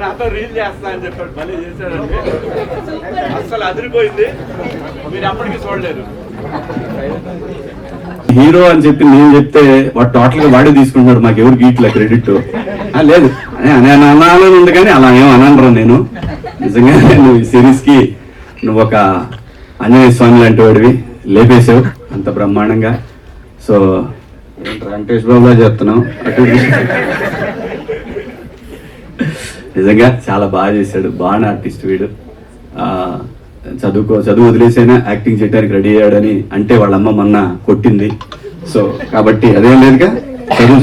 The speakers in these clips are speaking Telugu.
నాతో రీల్ చేస్తా అని చెప్పాడు, మళ్ళీ చేశాడండి. అసలు అదిరిపోయింది, మీరు అప్పటికి చూడలేరు. హీరో అని చెప్పి నేను చెప్తే వాడు టోటల్ గా వాడే తీసుకుంటున్నాడు, మాకు ఎవరు గీట్ల క్రెడిట్ లేదు అనాలని ఉంది, కానీ అలా ఏం అనరా. నేను నిజంగా నువ్వు ఈ సిరీస్ కి నువ్వు ఒక ఆంజనేయ స్వామి లాంటి వాడివి, లేపేసావు అంత బ్రహ్మాండంగా. సో వెంకటేష్ బాబులా చెప్తున్నావు, అటు నిజంగా చాలా బాగా చేశాడు, బాగా ఆర్టిస్ట్ వీడు. చదువు వదిలేసైనా యాక్టింగ్ చేయడానికి రెడీ అయ్యాడని అంటే వాళ్ళ అమ్మ మొన్న కొట్టింది. సో కాబట్టి అదేం లేదుగా, చదువు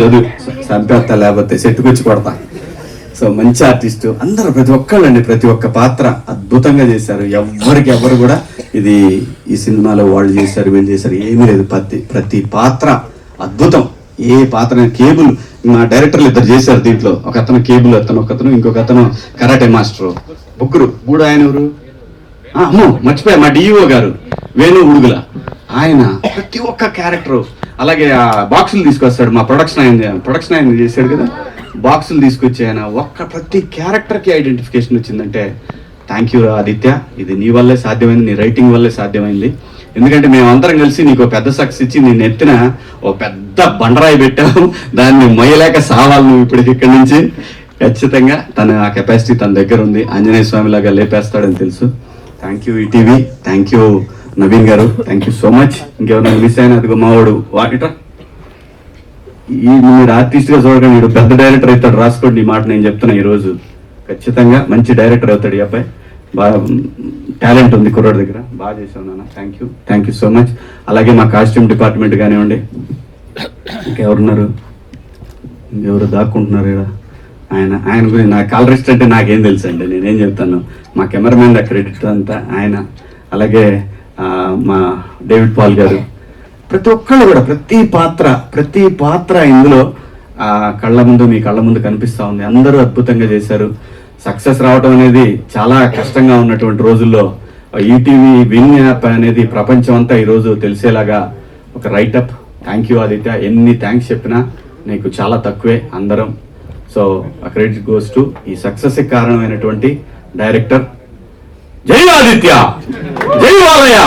చంపేస్తా, లేకపోతే సెట్టుకొచ్చి కొడతా. సో మంచి ఆర్టిస్టు అందరూ, ప్రతి ఒక్కళ్ళండి, ప్రతి ఒక్క పాత్ర అద్భుతంగా చేశారు. ఎవరు కూడా ఇది ఈ సినిమాలో వాళ్ళు చేశారు వీళ్ళు చేశారు ఏమీ లేదు, ప్రతి పాత్ర అద్భుతం. ఏ పాత్ర కేబుల్ మా డైరెక్టర్లు ఇద్దరు చేశారు దీంట్లో, ఒక అతను కేబుల్ ఒకతను ఇంకొక అతను కరాటే మాస్టరు, మూడు ఆయన ఎవరు, అమ్మో మర్చిపోయా, మా డిఈఓ గారు వేణు ఉడుగుల, ఆయన ప్రతి ఒక్క క్యారెక్టరు. అలాగే ఆ బాక్సులు తీసుకొస్తాడు, మా ప్రొడక్షన్ ఆయన చేశాడు కదా, బాక్సులు తీసుకొచ్చి ఆయన ప్రతి క్యారెక్టర్కి ఐడెంటిఫికేషన్ వచ్చిందంటే థ్యాంక్ యూ ఆదిత్య, ఇది నీ వల్లే సాధ్యమైంది, నీ రైటింగ్ వల్లే సాధ్యమైంది. ఎందుకంటే మేమందరం కలిసి నీకు పెద్ద సక్సెస్ ఇచ్చి నేను ఎత్తిన ఓ పెద్ద బండరాయి పెట్టావు, దాన్ని మొయ్యలేక సావాలి నువ్వు ఇప్పటికి ఇక్కడి నుంచి. ఖచ్చితంగా తన ఆ కెపాసిటీ తన దగ్గర ఉంది, ఆంజనేయ స్వామి లాగా లేపేస్తాడని తెలుసు. Thank you ETV, thank you Naveen గారు, థ్యాంక్ యూ సో మచ్. ఇంకెవరైనా మిస్ అయినా అదిగో మావాడు వాటిట మీరు ఆర్టిస్ట్ గా చూడగా మీరు పెద్ద డైరెక్టర్ అవుతాడు, రాసుకోండి ఈ మాట నేను చెప్తున్నా. ఈరోజు ఖచ్చితంగా మంచి డైరెక్టర్ అవుతాడు ఈ అబ్బాయి, బాగా టాలెంట్ ఉంది కుర్రాడి దగ్గర, బాగా చేసావు నాన్న. Thank you so much. అలాగే మా కాస్ట్యూమ్ డిపార్ట్మెంట్ కానివ్వండి, ఇంకెవరున్నారు, ఇంకెవరు దాక్కుంటున్నారు ఇక్కడ, ఆయన గురించి నా కాలరిస్ట్ అంటే నాకేం తెలుసు అండి, నేనేం చెప్తాను. మా కెమెరామెన్ క్రెడిట్ అంతా ఆయన. అలాగే మా డేవిడ్ పాల్ గారు, ప్రతి ఒక్కళ్ళు కూడా ప్రతి పాత్ర ఇందులో మీ కళ్ళ ముందు కనిపిస్తూ ఉంది. అందరూ అద్భుతంగా చేశారు. సక్సెస్ రావడం అనేది చాలా కష్టంగా ఉన్నటువంటి రోజుల్లో ఈటీవీ విన్ యాప్ అనేది ప్రపంచం అంతా ఈరోజు తెలిసేలాగా ఒక రైటప్. థ్యాంక్ యూ ఆదిత్య, ఎన్ని థ్యాంక్స్ చెప్పినా నీకు చాలా తక్కువే అందరం. సో క్రెడిట్ గోస్ టు ఈ సక్సెస్ కి కారణమైనటువంటి డైరెక్టర్. జై ఆదిత్య, జై బాలయ్య.